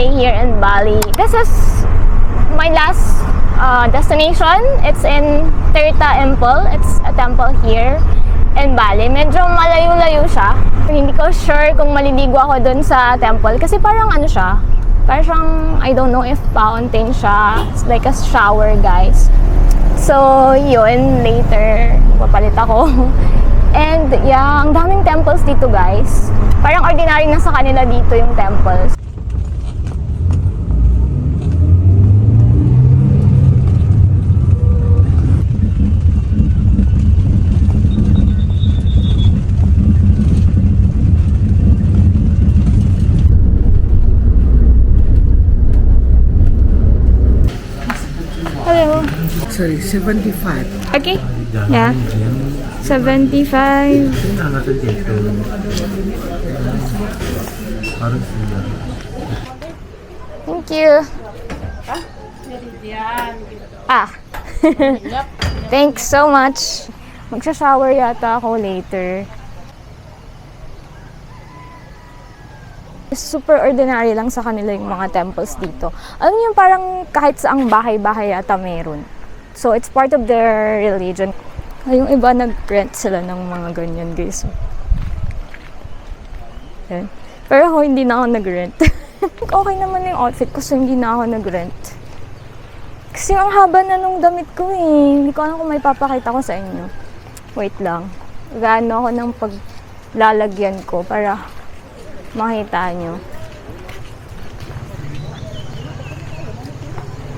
stay here in Bali. This is my last destination. It's in Tirta Temple. It's a temple here in Bali. Medyo malayo-layo siya. Hindi ko sure kung maliligo ako dun sa temple kasi parang ano siya, parang I don't know if fountain siya. It's like a shower, guys. So, yun, later papalit ako. And yeah, ang daming temples dito, guys. Parang ordinary na sa kanila dito yung temples. Hello. Sorry, 75. Okay. Yeah. 75. Thank you. Ah. Thanks so much. Magsha-shower yata ako later. Super ordinary lang sa kanila yung mga temples dito. Alam niyo, parang kahit saang bahay-bahay yata meron. So, it's part of their religion. Yung iba, nag-rent sila ng mga ganyan, guys. Yan. Pero ako, hindi na ako nag-rent. Okay naman yung outfit ko, so hindi na ako nag-rent. Kasi ang haba na nung damit ko eh. Hindi ko alam kung may papakita ko sa inyo. Wait lang. Gaano ako ng paglalagyan ko para makita nyo.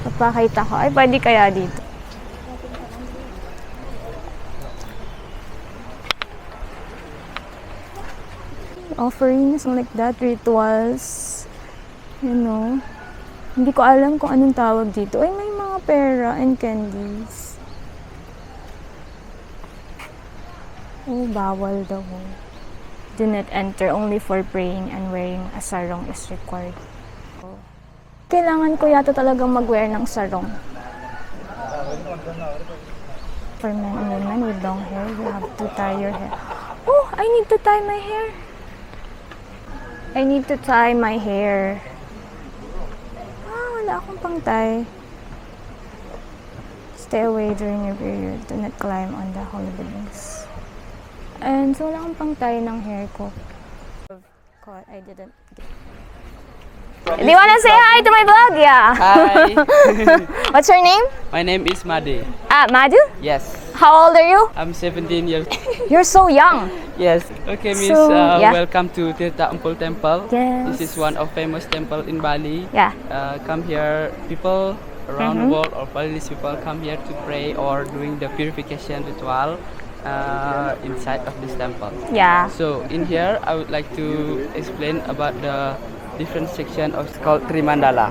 Papakita ko. Ay, pwede kaya dito. Offerings like that, rituals, you know. Hindi ko alam kung anong tawag dito. Ay, may mga pera and candies. Oh, bawal daw. Do not enter, only for praying and wearing a sarong is required. Oh. Kailangan ko yata talagang mag-wear ng sarong. For men and women with long hair, you have to tie your hair. Oh, I need to tie my hair. I need to tie my hair. Ah, wala akong pang-tie. Stay away during your period. Do not climb on the holy buildings. And so, wala akong pang-tie ng hair ko. I didn't. Do you wanna say hi to my vlog? Yeah. Hi. What's your name? My name is Madi. Madu? Yes. How old are you? I'm 17 years. You're so young. Yes. Okay, Miss. So, yeah. Welcome to Tirta Temple Temple. Yes. This is one of famous temple in Bali. Yeah. Come here, people around the world or Balinese people come here to pray or doing the purification ritual inside of this temple. Yeah. So in here, I would like to explain about the different section of called Trimandala.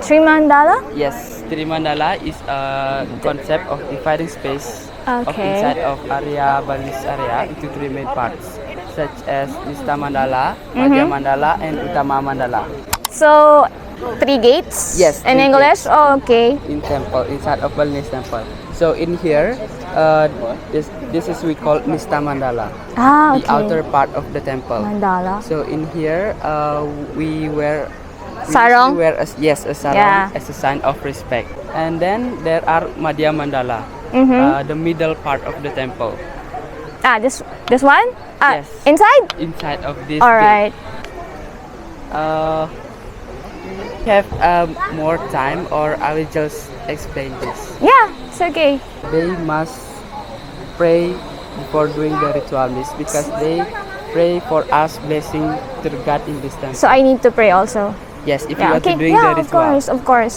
Trimandala? Yes, Trimandala is a concept of dividing space of Okay. inside of area Balinese area into three main parts, such as Nista Mandala, Madhya Mandala, and Utama Mandala. So, 3 gates? Yes, In 3 English? gates. Oh, okay. In temple, inside of Balinese temple. So in here, this is we call Nista Mandala, Ah, okay. the outer part of the temple. Mandala. So in here, we wear Sarong? We wear a sarong Yeah. as a sign of respect. And then there are Madhya Mandala, the middle part of the temple. This one? Yes. Inside? Inside of this All gate. right. Have more time, or I will just explain this. Yeah, it's okay. They must pray before doing the ritual, miss, because they pray for us blessing to God in this temple. So I need to pray also. Yes, if you Yeah, want to okay. doing Yeah, the of ritual. course, of course.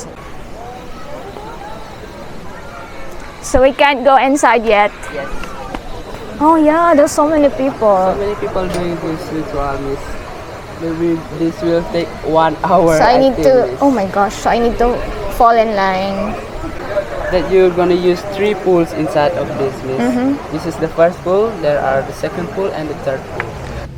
So we can't go inside yet. Yes. Oh yeah, there's so many people. So many people doing this ritual, miss. Maybe this will take 1 hour. So I need think, to, miss. oh my gosh, so I need to fall in line. That you're gonna use 3 pools inside of this, miss. This is the first pool, there are the second pool and the third pool.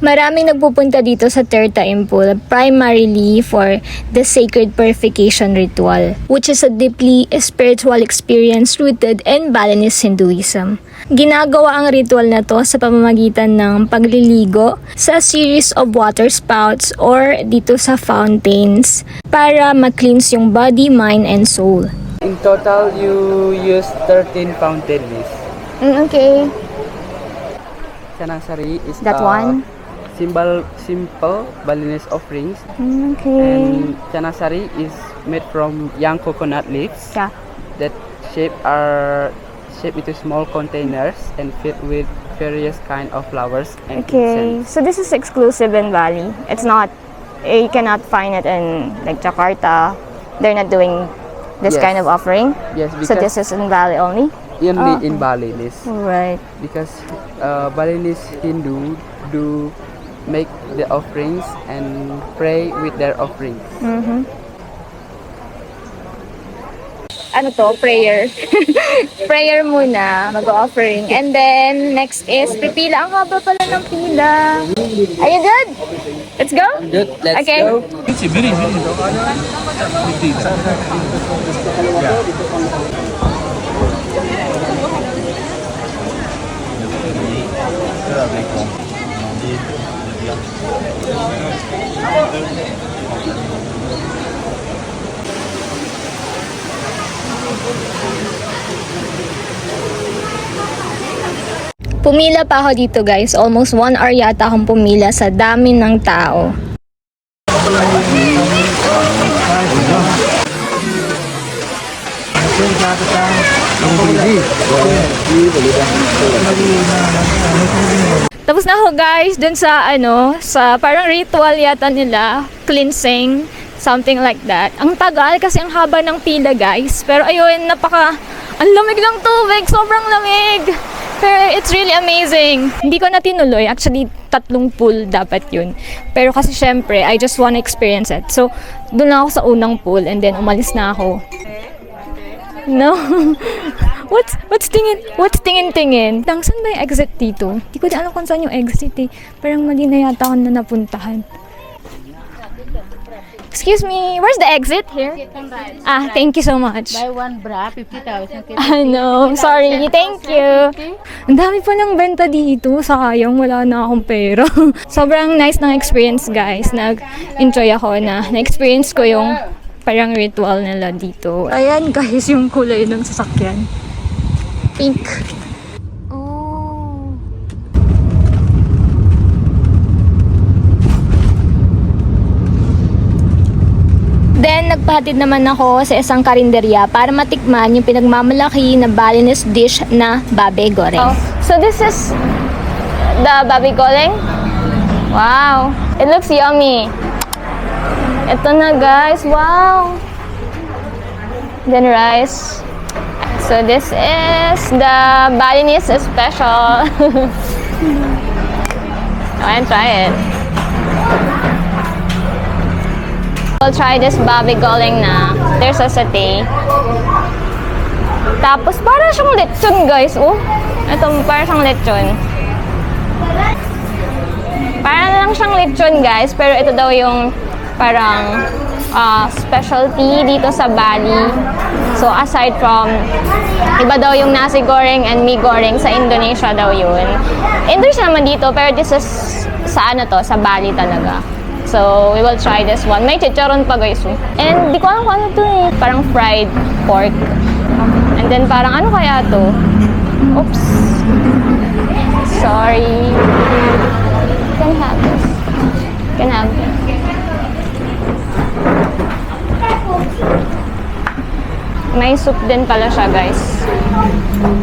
Maraming nagpupunta dito sa Tirta Temple primarily for the sacred purification ritual, which is a deeply spiritual experience rooted in Balinese Hinduism. Ginagawa ang ritual na to sa pamamagitan ng pagliligo sa series of water spouts or dito sa fountains para ma-cleanse yung body, mind, and soul. In total, you use 13 fountain miss. Okay. Canang Sari is That one? simple Balinese offerings. Okay. And Canang Sari is made from young coconut leaves Yeah. that shaped into small containers and filled with various kind of flowers and Okay. incense. So this is exclusive in Bali. It's not, you cannot find it in like Jakarta. They're not doing this Yes. kind of offering. Yes, So because this is in Bali only? only Oh, in Balinese. Right. Because Balinese Hindu do make the offerings and pray with their offerings. Ano to? Prayer. Prayer muna, mag-offering. And then, next is pipila. Ang haba pala ng pila. Are you good? Let's go? Good, let's Okay. go. Pumila pa ako dito guys. Almost 1 hour yata akong pumila sa dami ng tao. Tapos na ako guys dun sa sa parang ritual yata nila, cleansing, something like that. Ang tagal kasi ang haba ng pila guys. Pero ayun, ang lamig ng tubig, sobrang lamig. Pero it's really amazing. Hindi ko na tinuloy. Actually, 3 pool dapat yun. Pero kasi syempre, I just wanna experience it. So, doon na ako sa unang pool and then umalis na ako. No. What's tingin-tingin? Saan ba yung exit dito? Hindi ko na alam kung saan yung exit eh. Parang mali na yata ako na napuntahan. Excuse me, where's the exit here? Ah, thank you so much. Buy one bra, 50,000. No, sorry. Thank you. Ang dami pa ng benta dito. Sayang, wala na akong pera. Sobrang nice ng experience, guys. Nag-enjoy ako na-experience ko yung parang ritual nila dito. Ayan, guys, yung kulay ng sasakyan. Pink. Oh. Then, nagpahatid naman ako sa isang karinderya para matikman yung pinagmamalaki na Balinese dish na babe goreng. Oh, so this is the babe goreng? Wow! It looks yummy. Ito na guys, wow! Then rice. So this is the Balinese special. I want to try it. We'll try this babe goreng na. There's a satay. Tapos para siyang lechon guys. Oh, ito para siyang lechon. Para lang siyang lechon guys. Pero ito daw yung parang specialty dito sa Bali. So aside from iba daw yung nasi goreng and mee goreng sa Indonesia daw yun. Indonesia naman dito pero this is sa sa Bali talaga. So, we will try this one. May chicharon pa guys. And di ko alam kung ano to eh. Parang fried pork. And then parang ano kaya to? Oops. Sorry. Can I have this? Can I have this? May soup din pala siya guys.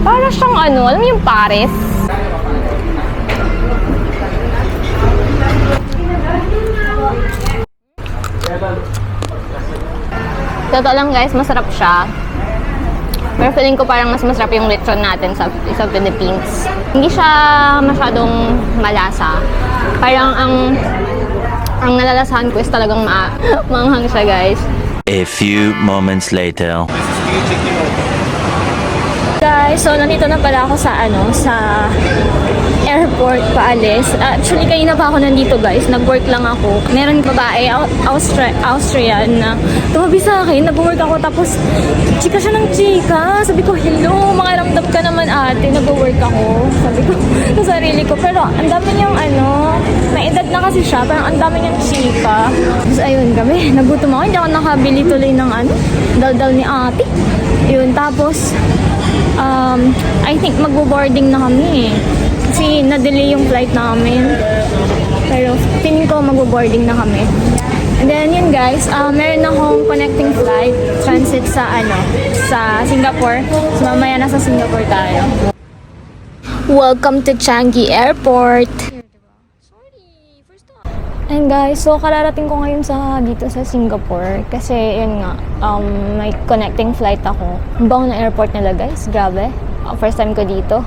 Para siyang alam mo yung pares? Totoo lang guys, masarap siya. Pero feeling ko parang mas masarap yung lechon natin sa Philippines. Hindi siya masyadong malasa. Parang ang nalalasahan ko is talagang maanghang siya guys. A few moments later. Guys, so nandito na pala ako sa sa airport. airport paalis. Actually, kanina pa ako nandito guys. Nag-work lang ako. Meron babae, Austrian na tumabi sa akin. Nag-work ako tapos chika siya ng chika. Sabi ko, hello, makiramdam ka naman ate. Nag-work ako. Sabi ko sa sarili ko. Pero ang dami niyang may edad na kasi siya. Parang ang dami niyang chika. Tapos ayun kami. Nagutom ako. Hindi ako nakabili tuloy ng dal-dal ni ate. Yun, tapos I think magbo-boarding na kami eh. Kasi na-delay yung flight namin. Pero feeling ko magbo-boarding na kami. And then yun guys, meron akong connecting flight transit sa sa Singapore. So mamaya nasa Singapore tayo. Welcome to Changi Airport. And guys, so kararating ko ngayon dito sa Singapore kasi yun nga, may connecting flight ako. Ang bango ng airport nila guys, grabe. First time ko dito.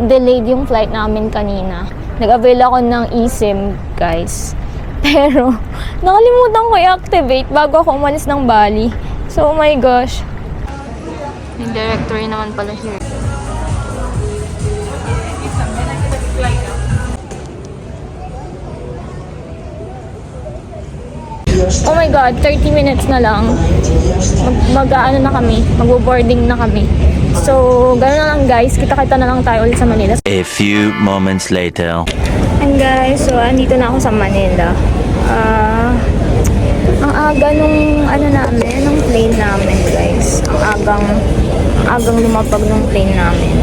Delayed yung flight namin kanina. Nag-avail ako ng eSIM guys. Pero nakalimutan ko i-activate bago ako umalis ng Bali. So oh my gosh. Yung directory naman pala here. Oh my God, 30 minutes na lang. Na kami, magbo-boarding na kami. So, gano'n na lang guys. Kita-kita na lang tayo ulit sa Manila. A few moments later. And guys, so andito na ako sa Manila. Ang aga nung nung plane namin guys. Ang agang lumapag nung plane namin.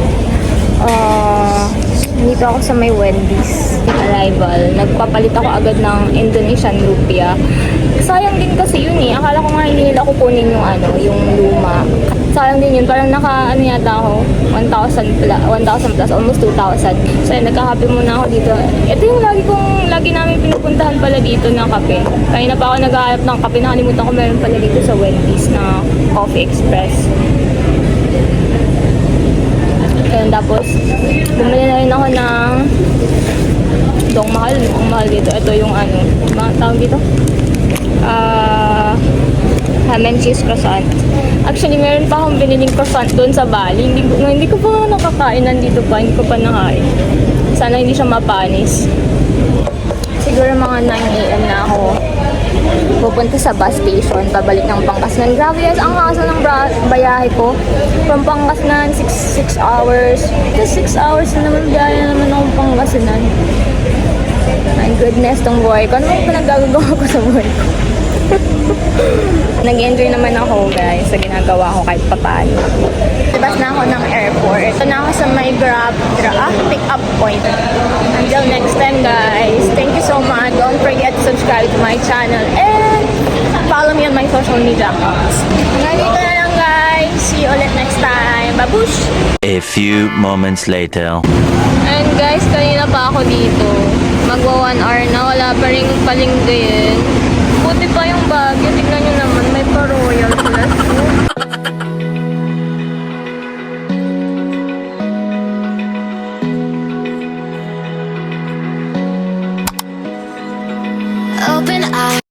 Dito ako sa may Wendy's arrival. Nagpapalit ako agad ng Indonesian rupiah. Sayang din kasi yun eh. Akala ko nga hindi nila kukunin yung luma. Sayang din yun. Parang yata ako. 1,000 plus, almost 2,000. So yun, nagka-happy muna ako dito. Ito yung lagi namin pinupuntahan pala dito na kape. Kaya na pa ako naghahanap ng kape. Nakalimutan ko meron pala dito sa Wendy's na Coffee Express. Ayun, tapos bumili na rin ako ng dong mahal. Ang mahal dito. Ito yung tawag dito? Ham and cheese croissant. Actually, meron pa akong biniling croissant doon sa Bali. Hindi ko pa nakakain. Nandito pa. Hindi ko pa nakain. Sana hindi siya mapanis. Siguro mga 9 AM na ako pupunta sa bus station. Pabalik ng Pangasinan. Grabe guys, ang hassle ng bayahe ko. From Pangasinan, 6 hours. Kasi 6 hours na naman biyahe naman akong Pangasinan. My goodness, tong buhay ko. Ano bang pinagagagawa ko sa buhay ko? Nag-enjoy naman ako guys sa ginagawa ko kahit papaano. Labas na ako ng airport. Ito na ako sa my Grab pick up point. Until next time guys, thank you so much. Don't forget to subscribe to my channel and follow me on my social media accounts. Hanggang dito na lang guys. See you ulit next time. Babush! A few moments later. And guys, kanina pa ako dito. Magwa 1 hour na. Wala pa rin palinggayin. Buti pa yung